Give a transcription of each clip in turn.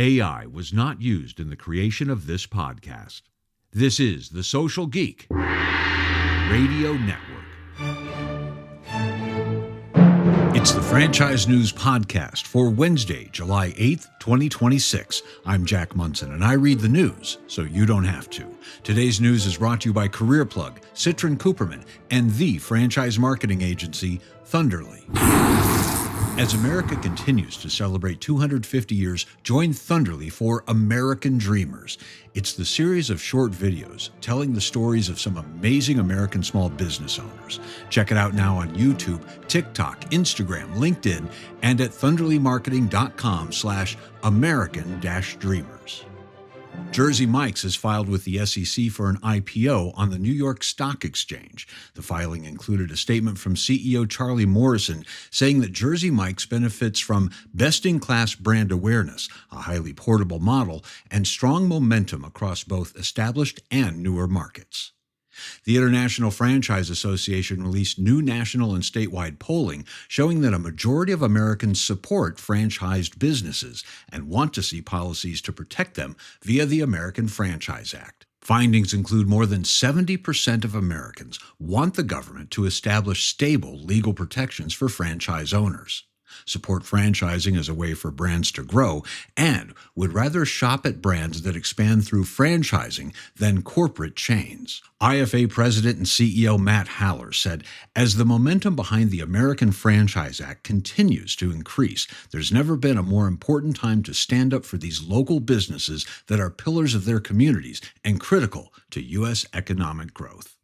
AI was not used in the creation of this podcast. This is the Social Geek Radio Network. It's the Franchise News Podcast for Wednesday, July 8th, 2026. I'm Jack Monson, and I read the news so you don't have to. Today's news is brought to you by Career Plug, Citron Cooperman, and the franchise marketing agency, Thunderly. As America continues to celebrate 250 years, join Thunderly for American Dreamers. It's the series of short videos telling the stories of some amazing American small business owners. Check it out now on YouTube, TikTok, Instagram, LinkedIn, and at thunderlymarketing.com/American-Dreamers. Jersey Mike's has filed with the SEC for an IPO on the New York Stock Exchange. The filing included a statement from CEO Charlie Morrison saying that Jersey Mike's benefits from best-in-class brand awareness, a highly portable model, and strong momentum across both established and newer markets. The International Franchise Association released new national and statewide polling showing that a majority of Americans support franchised businesses and want to see policies to protect them via the American Franchise Act. Findings include more than 70% of Americans want the government to establish stable legal protections for franchise owners, support franchising as a way for brands to grow, and would rather shop at brands that expand through franchising than corporate chains. IFA President and CEO Matt Haller said, "As the momentum behind the American Franchise Act continues to increase, there's never been a more important time to stand up for these local businesses that are pillars of their communities and critical to U.S. economic growth."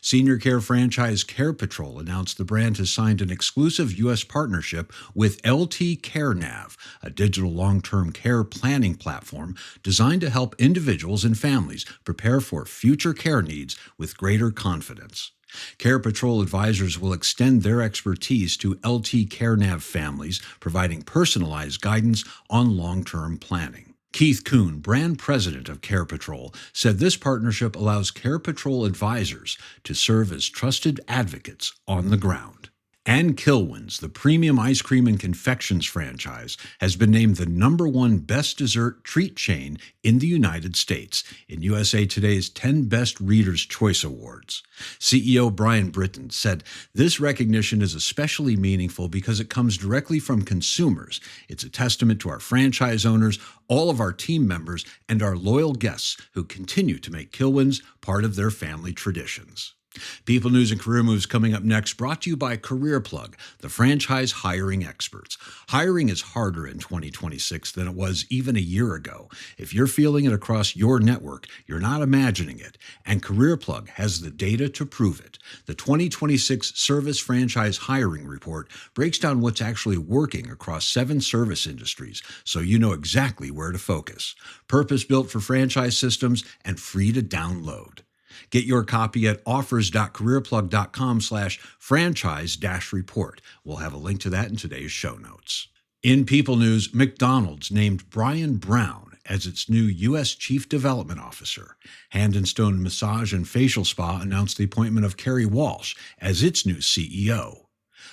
Senior care franchise Care Patrol announced the brand has signed an exclusive U.S. partnership with LT CareNav, a digital long-term care planning platform designed to help individuals and families prepare for future care needs with greater confidence. Care Patrol advisors will extend their expertise to LT CareNav families, providing personalized guidance on long-term planning. Keith Kuhn, brand president of Care Patrol, said this partnership allows Care Patrol advisors to serve as trusted advocates on the ground. And Kilwins, the premium ice cream and confections franchise, has been named the #1 best dessert treat chain in the United States in USA Today's 10 Best Readers' Choice Awards. CEO Brian Britton said, "This recognition is especially meaningful because it comes directly from consumers. It's a testament to our franchise owners, all of our team members, and our loyal guests who continue to make Kilwins part of their family traditions." People News and Career Moves coming up next, brought to you by Career Plug, the franchise hiring experts. Hiring is harder in 2026 than it was even a year ago. If you're feeling it across your network, you're not imagining it, and Career Plug has the data to prove it. The 2026 Service Franchise Hiring Report breaks down what's actually working across 7 service industries, so you know exactly where to focus. Purpose-built for franchise systems and free to download. Get your copy at offers.careerplug.com/franchise-report. We'll have a link to that in today's show notes. In People News, McDonald's named Brian Brown as its new U.S. Chief Development Officer. Hand & Stone Massage and Facial Spa announced the appointment of Kerry Walsh as its new CEO.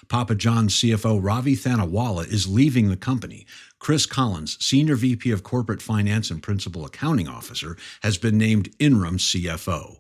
Papa John's CFO Ravi Thanawala is leaving the company. Chris Collins, Senior VP of Corporate Finance and Principal Accounting Officer, has been named interim CFO.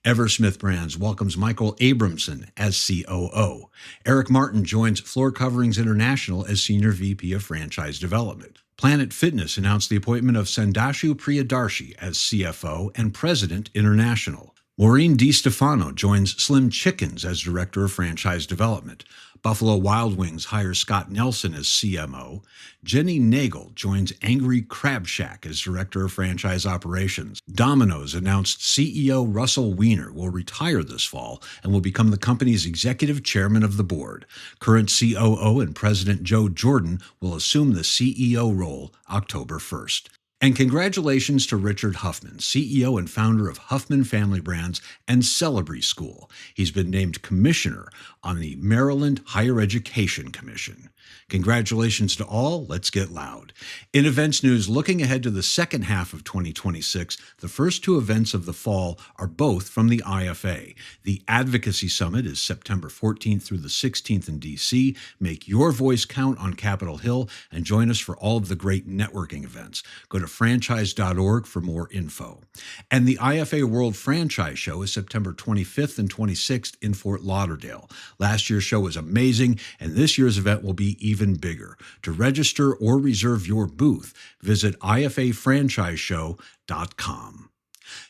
Eversmith Brands welcomes Michael Abramson as COO. Eric Martin joins Floor Coverings International as Senior VP of Franchise Development. Planet Fitness announced the appointment of Sandashu Priyadarshi as CFO and President International. Maureen DiStefano joins Slim Chickens as Director of Franchise Development. Buffalo Wild Wings hires Scott Nelson as CMO. Jenny Nagel joins Angry Crab Shack as Director of Franchise Operations. Domino's announced CEO Russell Weiner will retire this fall and will become the company's executive chairman of the board. Current COO and President Joe Jordan will assume the CEO role October 1st. And congratulations to Richard Huffman, CEO and founder of Huffman Family Brands and Celebrity School. He's been named commissioner on the Maryland Higher Education Commission. Congratulations to all. Let's get loud. In events news, looking ahead to the second half of 2026, the first two events of the fall are both from the IFA. The Advocacy Summit is September 14th through the 16th in D.C. Make your voice count on Capitol Hill and join us for all of the great networking events. Go to franchise.org for more info. And the IFA World Franchise Show is September 25th and 26th in Fort Lauderdale. Last year's show was amazing, and this year's event will be even bigger. To register or reserve your booth, visit ifafranchiseshow.com.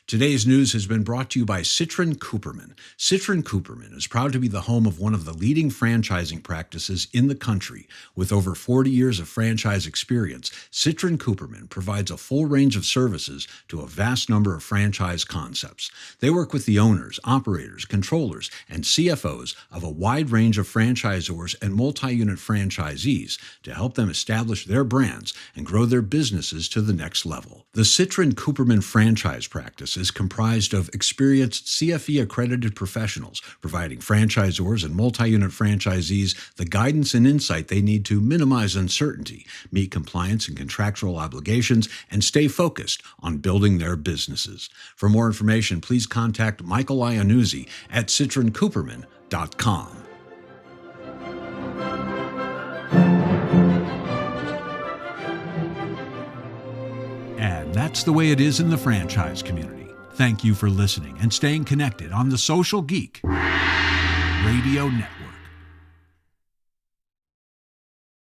Today's news has been brought to you by Citrin Cooperman. Citrin Cooperman is proud to be the home of one of the leading franchising practices in the country. With over 40 years of franchise experience, Citrin Cooperman provides a full range of services to a vast number of franchise concepts. They work with the owners, operators, controllers, and CFOs of a wide range of franchisors and multi-unit franchisees to help them establish their brands and grow their businesses to the next level. The Citrin Cooperman franchise practice is comprised of experienced CFE-accredited professionals, providing franchisors and multi-unit franchisees the guidance and insight they need to minimize uncertainty, meet compliance and contractual obligations, and stay focused on building their businesses. For more information, please contact Michael Iannuzzi at citrincooperman.com. And that's the way it is in the franchise community. Thank you for listening and staying connected on the Social Geek Radio Network.